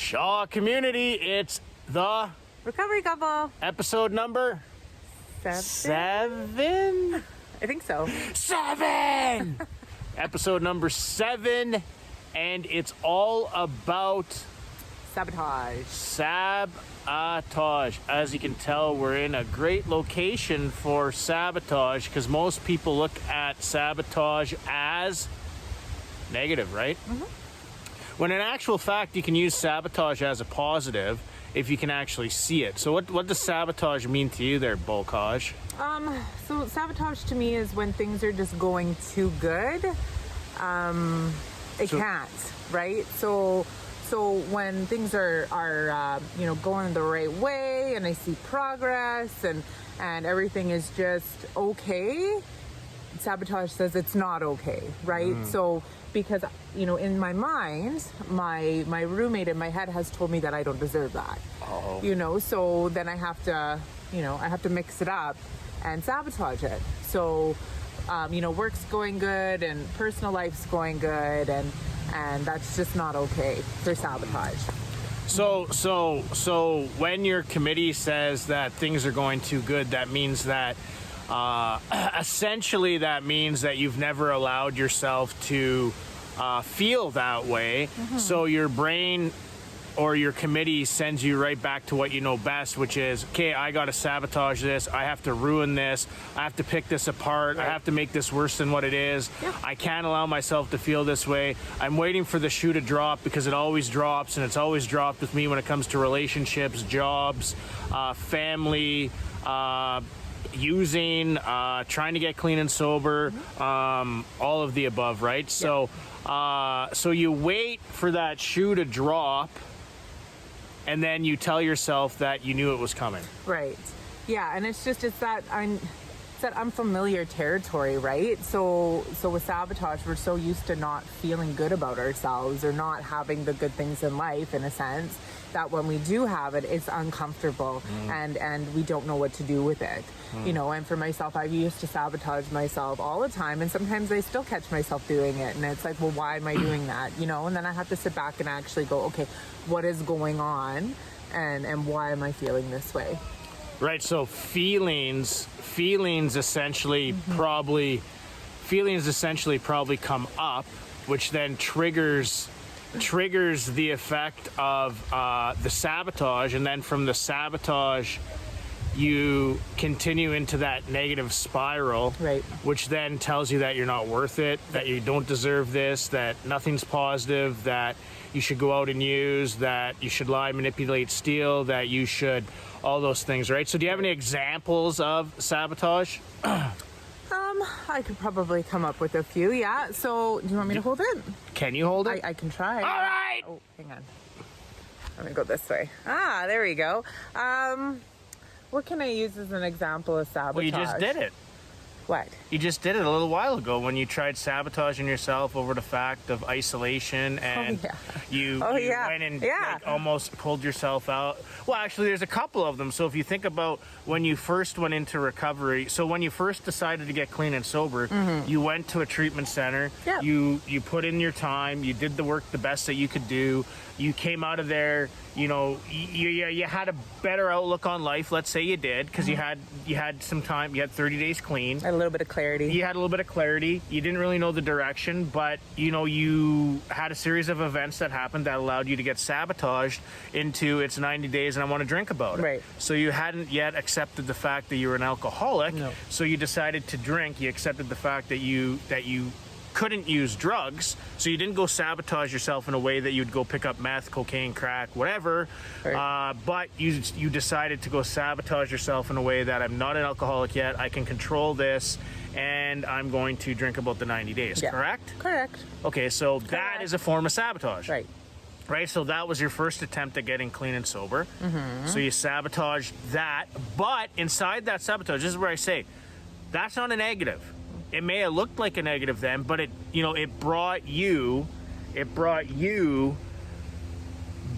Shaw community, it's the Recovery Couple. episode number 7? I think so. 7! Episode number 7, and it's all about Sabotage. sabotage. As you can tell, we're in a great location for sabotage because most people look at sabotage as negative, right? Mm-hmm. When in actual fact, you can use sabotage as a positive if you can actually see it. So what does sabotage mean to you there, Bocage? So sabotage to me is when things are just going too good. It can't, right? So when things are going the right way and I see progress and everything is just okay, sabotage says it's not okay, right? So because in my mind, my roommate in my head has told me that I don't deserve that. So then I have to mix it up and sabotage it. So work's going good and personal life's going good, and that's just not okay for sabotage. So when your committee says that things are going too good, that means that essentially that means that you've never allowed yourself to feel that way. Mm-hmm. So your brain or your committee sends you right back to what you know best, which is, okay, I got to sabotage this. I have to ruin this. I have to pick this apart. Right. I have to make this worse than what it is. Yeah. I can't allow myself to feel this way. I'm waiting for the shoe to drop because it always drops, and it's always dropped with me when it comes to relationships, jobs, family, using, trying to get clean and sober, all of the above, right? Yeah. So you wait for that shoe to drop, and then you tell yourself that you knew it was coming. Right. Yeah, and it's that unfamiliar territory, right? So with sabotage, we're so used to not feeling good about ourselves or not having the good things in life, in a sense, that when we do have it, it's uncomfortable and we don't know what to do with it. And for myself, I used to sabotage myself all the time, and sometimes I still catch myself doing it, and it's like, well, why am I doing that? And then I have to sit back and actually go, okay, what is going on, and why am I feeling this way? Right. So feelings essentially probably come up, which then triggers the effect of the sabotage, and then from the sabotage you continue into that negative spiral, right, which then tells you that you're not worth it, that you don't deserve this, that nothing's positive, that you should go out and use, that you should lie, manipulate, steal, that you should, all those things, right? So do you have any examples of sabotage? I could probably come up with a few, yeah. So do you want me to hold it? Can you hold it? I can try. All right. Oh, hang on. Let me go this way. There we go. What can I use as an example of sabotage? Well, you just did it. What? You just did it a little while ago when you tried sabotaging yourself over the fact of isolation, and you went and like, almost pulled yourself out. Well, actually, there's a couple of them. So if you think about when you first went into recovery, so when you first decided to get clean and sober, you went to a treatment center. Yeah. You put in your time. You did the work the best that you could do. You came out of there. You had a better outlook on life. Let's say you did, because you had some time. You had 30 days clean. A little bit of clarity. You had a little bit of clarity. You didn't really know the direction, but you had a series of events that happened that allowed you to get sabotaged into it's 90 days and I want to drink about it. Right. So you hadn't yet accepted the fact that you were an alcoholic. No. So you decided to drink. You accepted the fact that you couldn't use drugs, so you didn't go sabotage yourself in a way that you'd go pick up meth, cocaine, crack, whatever. Right. But you decided to go sabotage yourself in a way that I'm not an alcoholic yet. I can control this, and I'm going to drink about the 90 days. Yeah. Correct? Correct. Okay, so that is a form of sabotage. Right. Right, so that was your first attempt at getting clean and sober. So you sabotaged that, but inside that sabotage, this is where I say, that's not a negative. It may have looked like a negative then, but it brought you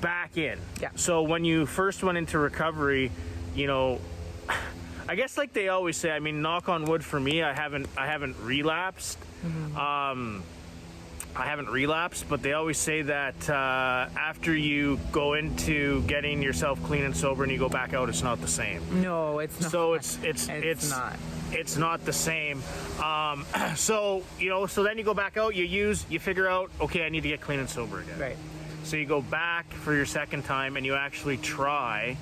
back in. Yeah. So when you first went into recovery, I guess like they always say, I mean, knock on wood for me, I haven't relapsed. I haven't relapsed, but they always say that after you go into getting yourself clean and sober and you go back out, it's not the same. No, it's not. So it's not. It's not the same. So then you go back out, you figure out, okay, I need to get clean and sober again. Right. So you go back for your second time and you actually try,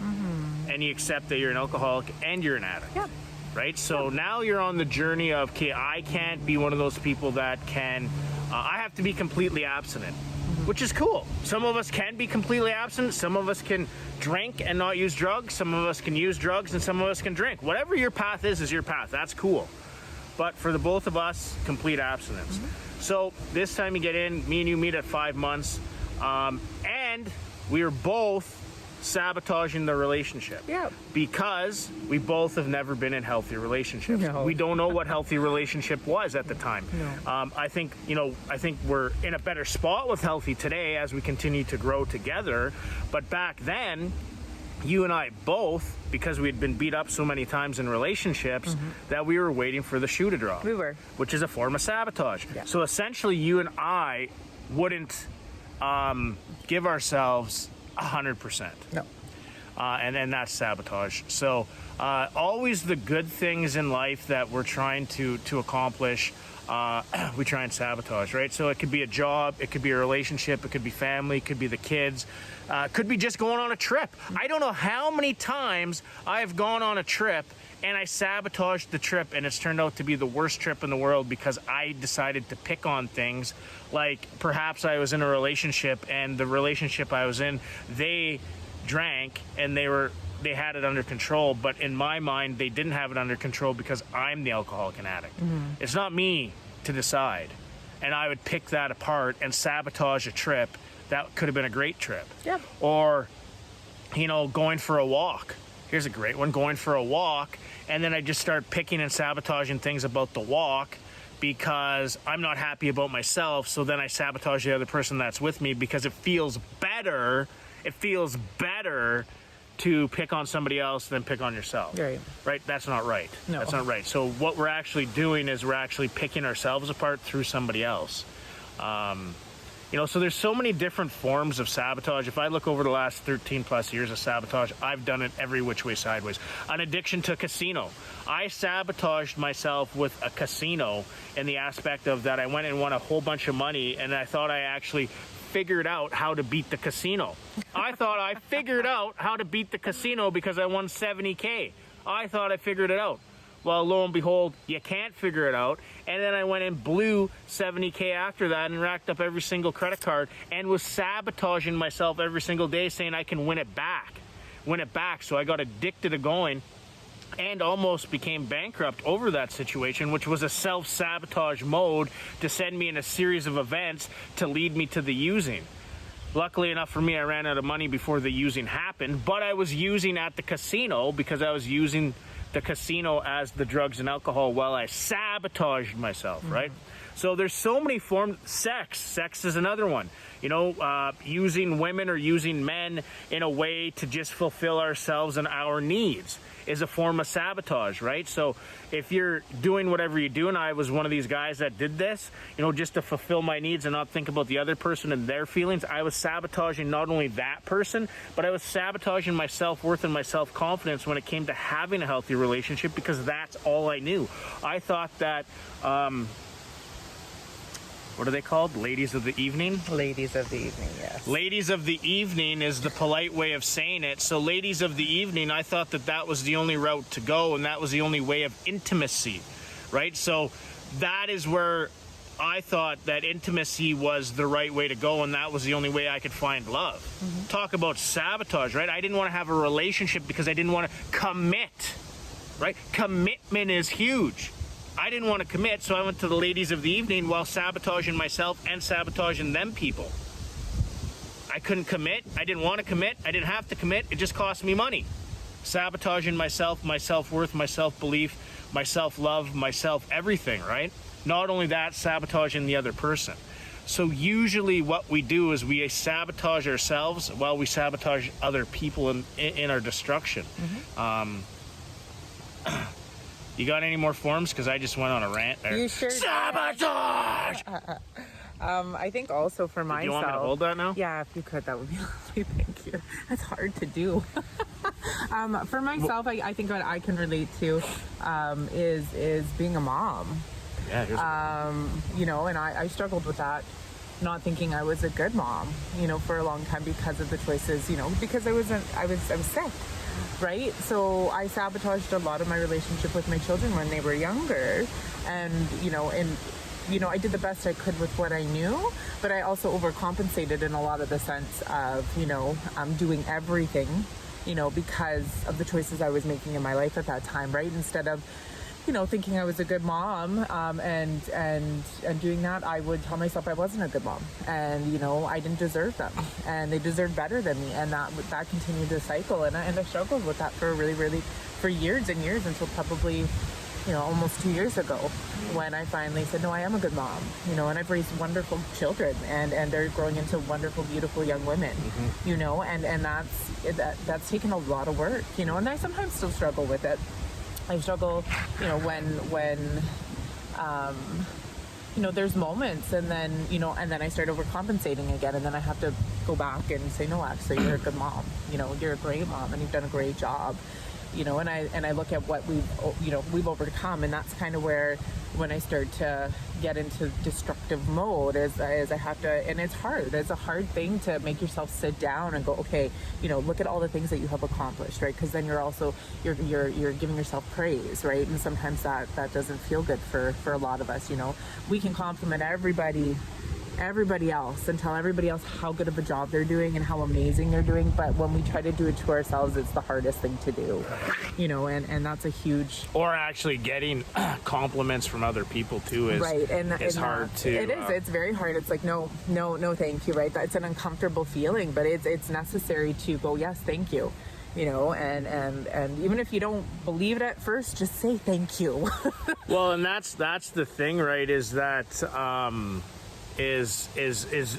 and you accept that you're an alcoholic and you're an addict. Yeah. Right? So now you're on the journey of, okay, I can't be one of those people that can, I have to be completely abstinent, which is cool. Some of us can be completely abstinent. Some of us can drink and not use drugs. Some of us can use drugs and some of us can drink. Whatever your path is your path. That's cool. But for the both of us, complete abstinence. So this time you get in, me and you meet at 5 months, and we are both sabotaging the relationship. Yeah. Because we both have never been in healthy relationships. No. We don't know what healthy relationship was at the time. No. I think we're in a better spot with healthy today as we continue to grow together. But back then, you and I both, because we had been beat up so many times in relationships, that we were waiting for the shoe to drop. We were. Which is a form of sabotage. Yeah. So essentially, you and I wouldn't give ourselves 100%. No. And then that's sabotage. So always the good things in life that we're trying to accomplish, we try and sabotage, right? So it could be a job, it could be a relationship, it could be family, it could be the kids, could be just going on a trip. I don't know how many times I've gone on a trip and I sabotaged the trip and it's turned out to be the worst trip in the world because I decided to pick on things. Like perhaps I was in a relationship and the relationship I was in, they drank and they had it under control, but in my mind they didn't have it under control because I'm the alcoholic and addict. It's not me to decide, and I would pick that apart and sabotage a trip that could have been a great trip. Yeah. Or going for a walk. Here's a great one. Going for a walk, and then I just start picking and sabotaging things about the walk because I'm not happy about myself, so then I sabotage the other person that's with me because it feels better. It feels better to pick on somebody else than pick on yourself. Right. Right? That's not right. No. That's not right. So what we're actually doing is we're actually picking ourselves apart through somebody else. So there's so many different forms of sabotage. If I look over the last 13 plus years of sabotage, I've done it every which way sideways. An addiction to casino. I sabotaged myself with a casino in the aspect of that I went and won a whole bunch of money and I thought I actually figured out how to beat the casino. I thought I figured out how to beat the casino because I won $70K. I thought I figured it out. Well, lo and behold, you can't figure it out. And then I went and blew $70K after that and racked up every single credit card and was sabotaging myself every single day saying I can win it back. So I got addicted to going and almost became bankrupt over that situation, which was a self-sabotage mode to send me in a series of events to lead me to the using. Luckily enough for me, I ran out of money before the using happened, but I was using at the casino because I was using the casino as the drugs and alcohol while I sabotaged myself, right? So there's so many forms. Sex is another one. Using women or using men in a way to just fulfill ourselves and our needs is a form of sabotage, right? So if you're doing whatever you do, and I was one of these guys that did this, just to fulfill my needs and not think about the other person and their feelings, I was sabotaging not only that person, but I was sabotaging my self-worth and my self-confidence when it came to having a healthy relationship because that's all I knew. I thought that, what are they called? Ladies of the evening? Ladies of the evening, yes. Ladies of the evening is the polite way of saying it. So ladies of the evening, I thought that was the only route to go, and that was the only way of intimacy, right? So that is where I thought that intimacy was the right way to go, and that was the only way I could find love. Talk about sabotage, right? I didn't want to have a relationship because I didn't want to commit, right? Commitment is huge. I didn't want to commit, so I went to the ladies of the evening while sabotaging myself and sabotaging them people. I couldn't commit. I didn't want to commit. I didn't have to commit. It just cost me money. Sabotaging myself, my self-worth, my self-belief, my self-love, my self-everything, right? Not only that, sabotaging the other person. So usually what we do is we sabotage ourselves while we sabotage other people in our destruction. You got any more forms? Because I just went on a rant there. You sure Sabotage! I think also for myself. Do you want me to hold that now? Yeah, if you could, that would be lovely. Thank you. That's hard to do. For myself, I think what I can relate to is being a mom. Yeah. You know, and I struggled with that, not thinking I was a good mom, you know, for a long time because of the choices, you know, because I was sick, right? So I sabotaged a lot of my relationship with my children when they were younger, and I did the best I could with what I knew, but I also overcompensated in a lot of the sense of, doing everything, because of the choices I was making in my life at that time, right? Instead of, thinking I was a good mom, and doing that, I would tell myself I wasn't a good mom, and I didn't deserve them, and they deserved better than me, and that continued to cycle, and I struggled with that for for years and years until probably almost 2 years ago, when I finally said, no, I am a good mom, and I've raised wonderful children, and they're growing into wonderful, beautiful young women, and that's taken a lot of work, and I sometimes still struggle with it. I struggle, when there's moments, and then I start overcompensating again, and then I have to go back and say, no, actually, you're a good mom, you're a great mom, and you've done a great job, and I look at what we've overcome, and that's kind of where, when I start to get into destructive mode, is I have to, and it's hard. It's a hard thing to make yourself sit down and go, okay, look at all the things that you have accomplished, right? Because then you're also you're giving yourself praise, right? And sometimes that doesn't feel good for a lot of us. We can compliment everybody else and tell everybody else how good of a job they're doing and how amazing they're doing, but when we try to do it to ourselves, it's the hardest thing to do, and that's a huge, or actually getting compliments from other people too is right, and it's hard to it's very hard. It's like no thank you, right? It's an uncomfortable feeling, but it's necessary to go, yes, thank you, and even if you don't believe it at first, just say thank you. Well, and that's the thing, right, is that is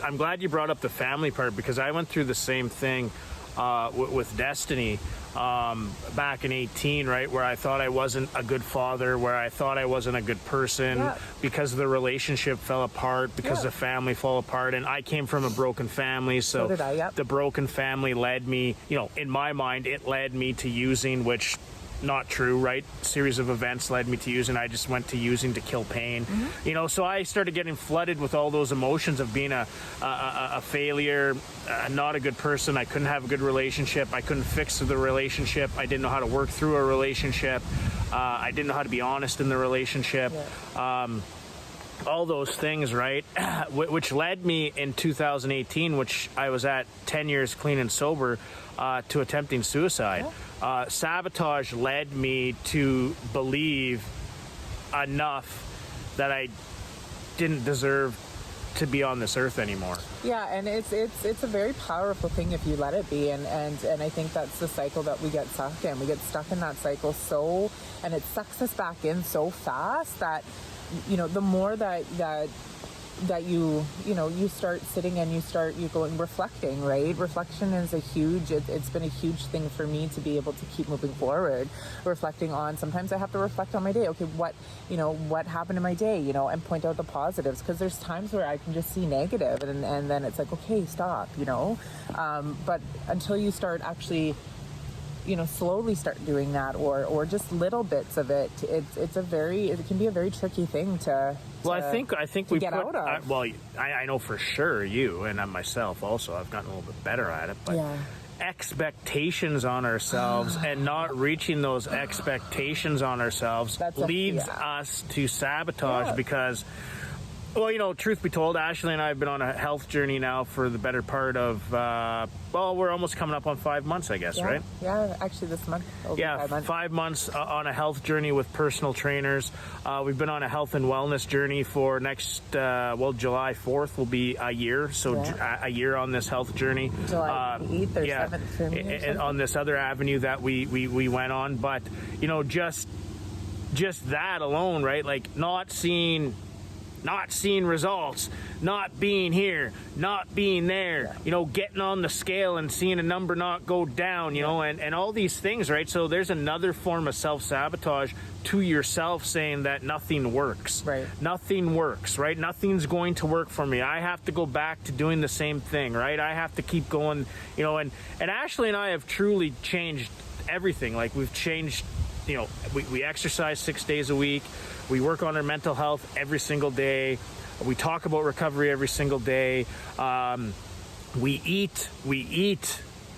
I'm glad you brought up the family part, because I went through the same thing with Destiny back in 18, right, where I thought I wasn't a good father, where I thought I wasn't a good person, because the relationship fell apart, because the family fell apart, and I came from a broken family, so did I, the broken family led me, in my mind, it led me to using, which not true, right? Series of events led me to using. I just went to using to kill pain. So I started getting flooded with all those emotions of being a failure, not a good person. I couldn't have a good relationship. I couldn't fix the relationship. I didn't know how to work through a relationship. I didn't know how to be honest in the relationship. All those things, right? Which led me in 2018, which I was at 10 years clean and sober, to attempting suicide. Sabotage led me to believe enough that I didn't deserve to be on this earth anymore. Yeah, and it's a very powerful thing if you let it be, and I think that's the cycle that we get stuck in. We get stuck in that cycle and it sucks us back in so fast that the more that you start sitting and you go and reflecting, right? Reflection is it's been a huge thing for me to be able to keep moving forward. Reflecting on, sometimes I have to reflect on my day. Okay, what happened in my day, and point out the positives, because there's times where I can just see negative, and then it's like, okay, stop, but until you start actually slowly start doing that, or just little bits of it, it can be a very tricky thing to I think we get out of. I know for sure you, and I myself also, I've gotten a little bit better at it, but expectations on ourselves and not reaching those expectations on ourselves leads us to sabotage, because truth be told, Ashley and I have been on a health journey now for the better part of, we're almost coming up on 5 months, I guess, right? Yeah, actually this month. 5 months on a health journey with personal trainers. We've been on a health and wellness journey for next, July 4th will be a year. So a year on this health journey. July 8th or 7th for me. And on this other avenue that we went on. But, just that alone, right? Like, not seeing not seeing results, not being here, not being there, you know, getting on the scale and seeing a number not go down, you know, and all these things, right? So there's another form of self-sabotage to yourself, saying that nothing works. Right. Nothing works, right? Nothing's going to work for me. I have to go back to doing the same thing, right? I have to keep going, you know, and Ashley and I have truly changed everything. Like, we've changed, you know, we exercise 6 days a week. We work on our mental health every single day. We talk about recovery every single day. We eat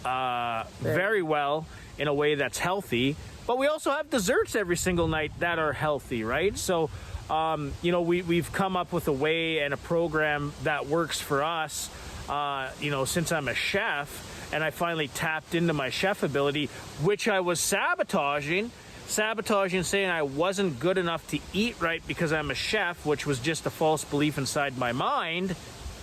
very well in a way that's healthy, but we also have desserts every single night that are healthy, right? So, you know, we've come up with a way and a program that works for us, you know, since I'm a chef, and I finally tapped into my chef ability, which I was sabotaging, saying I wasn't good enough to eat right because I'm a chef, which was just a false belief inside my mind,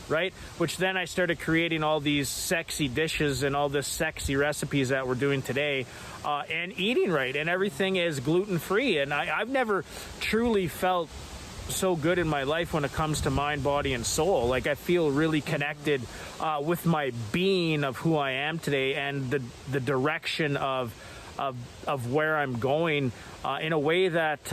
right? Which then I started creating all these sexy dishes and all this sexy recipes that we're doing today, and eating right, and everything is gluten-free. And I've never truly felt so good in my life when it comes to mind, body, and soul. Like, I feel really connected with my being of who I am today, and the direction of where I'm going, in a way that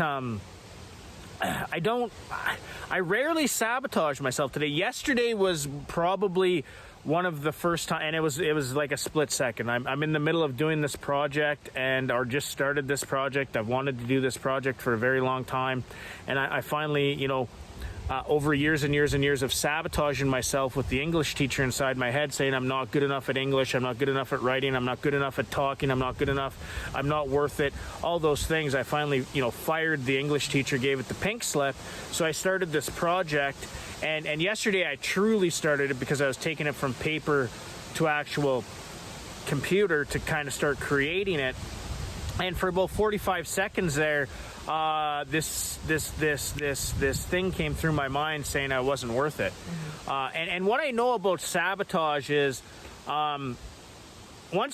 I rarely sabotage myself today. Yesterday was probably one of the first time, and it was like a split second. I'm in the middle of doing this project, or just started this project. I've wanted to do this project for a very long time, and I finally, you know, over years and years and years of sabotaging myself with the English teacher inside my head, saying I'm not good enough at English, I'm not good enough at writing, I'm not good enough at talking, I'm not good enough, I'm not worth it, all those things. I finally, you know, fired the English teacher, gave it the pink slip. So I started this project, and yesterday I truly started it because I was taking it from paper to actual computer to kind of start creating it. And for about 45 seconds there, this thing came through my mind saying I wasn't worth it. And what I know about sabotage is, once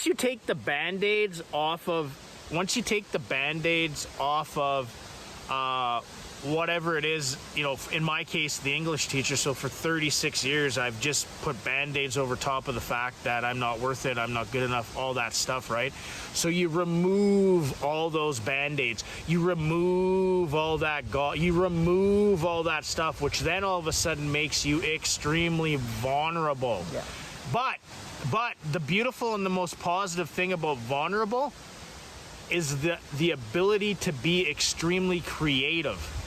you take the band-aids off of whatever it is, you know, in my case, the English teacher. So for 36 years, I've just put band-aids over top of the fact that I'm not worth it, I'm not good enough, all that stuff, right? So you remove all those band-aids, you remove all that you remove all that stuff, which then all of a sudden makes you extremely vulnerable. Yeah. But the beautiful and the most positive thing about vulnerable is the ability to be extremely creative.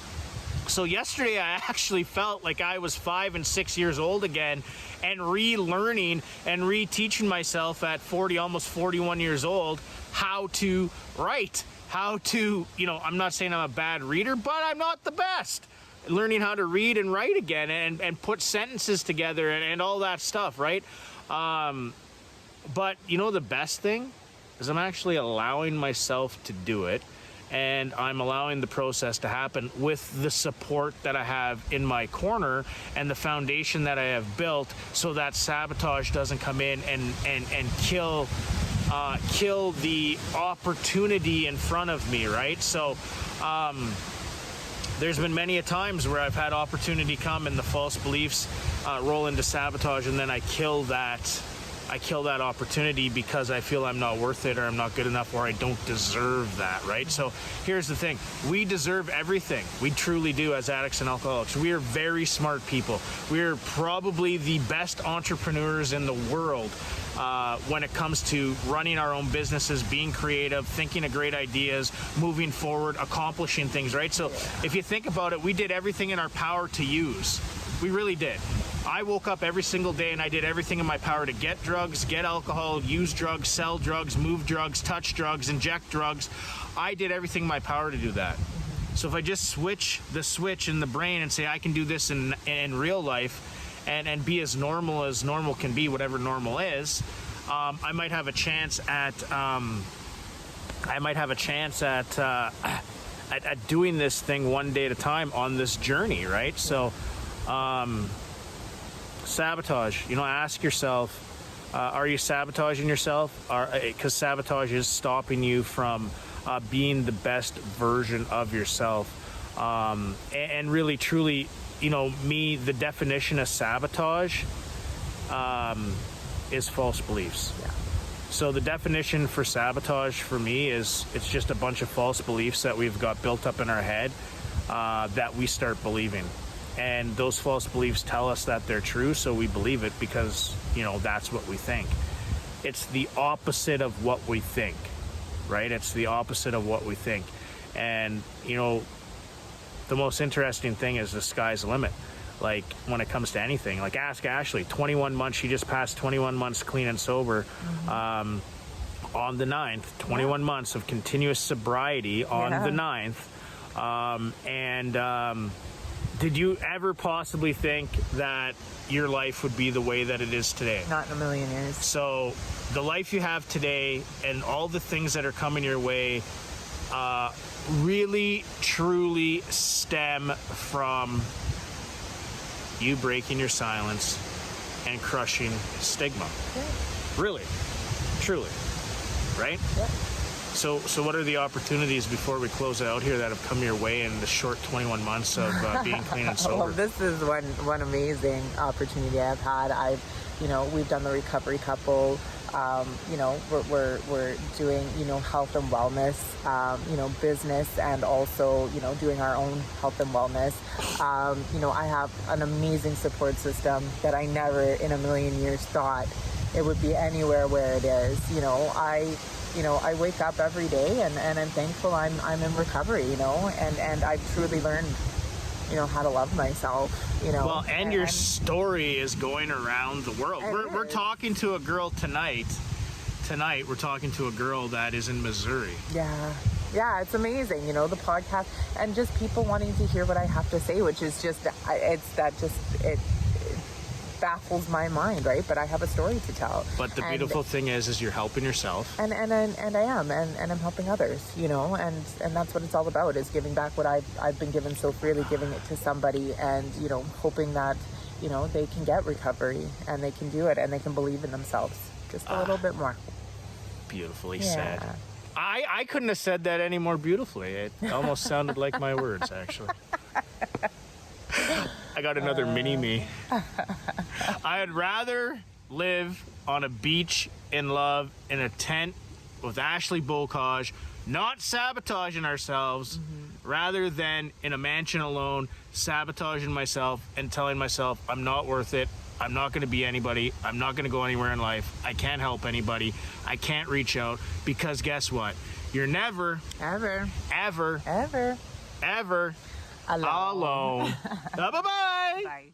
So yesterday I actually felt like I was 5 and 6 years old again, and relearning and reteaching myself at 40, almost 41 years old, how to write, how to, you know, I'm not saying I'm a bad reader, but I'm not the best. Learning how to read and write again, and put sentences together, and all that stuff, right? But you know, the best thing is I'm actually allowing myself to do it, and I'm allowing the process to happen with the support that I have in my corner and the foundation that I have built, so that sabotage doesn't come in and kill the opportunity in front of me, right? So there's been many a times where I've had opportunity come and the false beliefs roll into sabotage, and then I kill that opportunity because I feel I'm not worth it, or I'm not good enough, or I don't deserve that, right? So here's the thing. We deserve everything. We truly do, as addicts and alcoholics. We are very smart people. We're probably the best entrepreneurs in the world when it comes to running our own businesses, being creative, thinking of great ideas, moving forward, accomplishing things, right? So if you think about it, we did everything in our power to use. We really did. I woke up every single day and I did everything in my power to get drugs, get alcohol, use drugs, sell drugs, move drugs, touch drugs, inject drugs. I did everything in my power to do that. So if I just switch the switch in the brain and say I can do this in real life, and be as normal can be, whatever normal is, I might have a chance at doing this thing one day at a time on this journey, right? So sabotage, you know, ask yourself, are you sabotaging yourself? Because sabotage is stopping you from being the best version of yourself, and really truly, the definition of sabotage is false beliefs. Yeah. So the definition for sabotage for me is it's just a bunch of false beliefs that we've got built up in our head that we start believing. And those false beliefs tell us that they're true, so we believe it because, that's what we think. It's the opposite of what we think, right? It's the opposite of what we think. And, the most interesting thing is the sky's the limit. Like, when it comes to anything. Like, ask Ashley, 21 months, she just passed 21 months clean and sober. On the 9th, 21 months of continuous sobriety on the 9th. Did you ever possibly think that your life would be the way that it is today? Not in a million years. So the life you have today and all the things that are coming your way really, truly stem from you breaking your silence and crushing stigma. Yeah. Really, truly, right? Yeah. So what are the opportunities before we close out here that have come your way in the short 21 months of being clean and sober? Well, this is one amazing opportunity I've had. We've done the recovery couple. We're doing, health and wellness, business, and also, doing our own health and wellness. I have an amazing support system that I never in a million years thought it would be anywhere where it is. I wake up every day and I'm thankful I'm in recovery, and I've truly learned, how to love myself, Well, and your story is going around the world. We're talking to a girl tonight. Tonight, we're talking to a girl that is in Missouri. Yeah, it's amazing, the podcast and just people wanting to hear what I have to say, which is just, it baffles my mind, right? But I have a story to tell. But the beautiful thing is you're helping yourself. And I am, and I'm helping others, and that's what it's all about, is giving back what I've been given so freely, giving it to somebody, and, hoping that, they can get recovery, and they can do it, and they can believe in themselves just a little bit more. Beautifully said. I couldn't have said that any more beautifully. It almost sounded like my words, actually. I got another mini-me. I'd rather live on a beach in love in a tent with Ashley Bocage, not sabotaging ourselves, rather than in a mansion alone, sabotaging myself and telling myself I'm not worth it. I'm not going to be anybody. I'm not going to go anywhere in life. I can't help anybody. I can't reach out, because guess what? You're never, Ever alone. Bye-bye. Bye.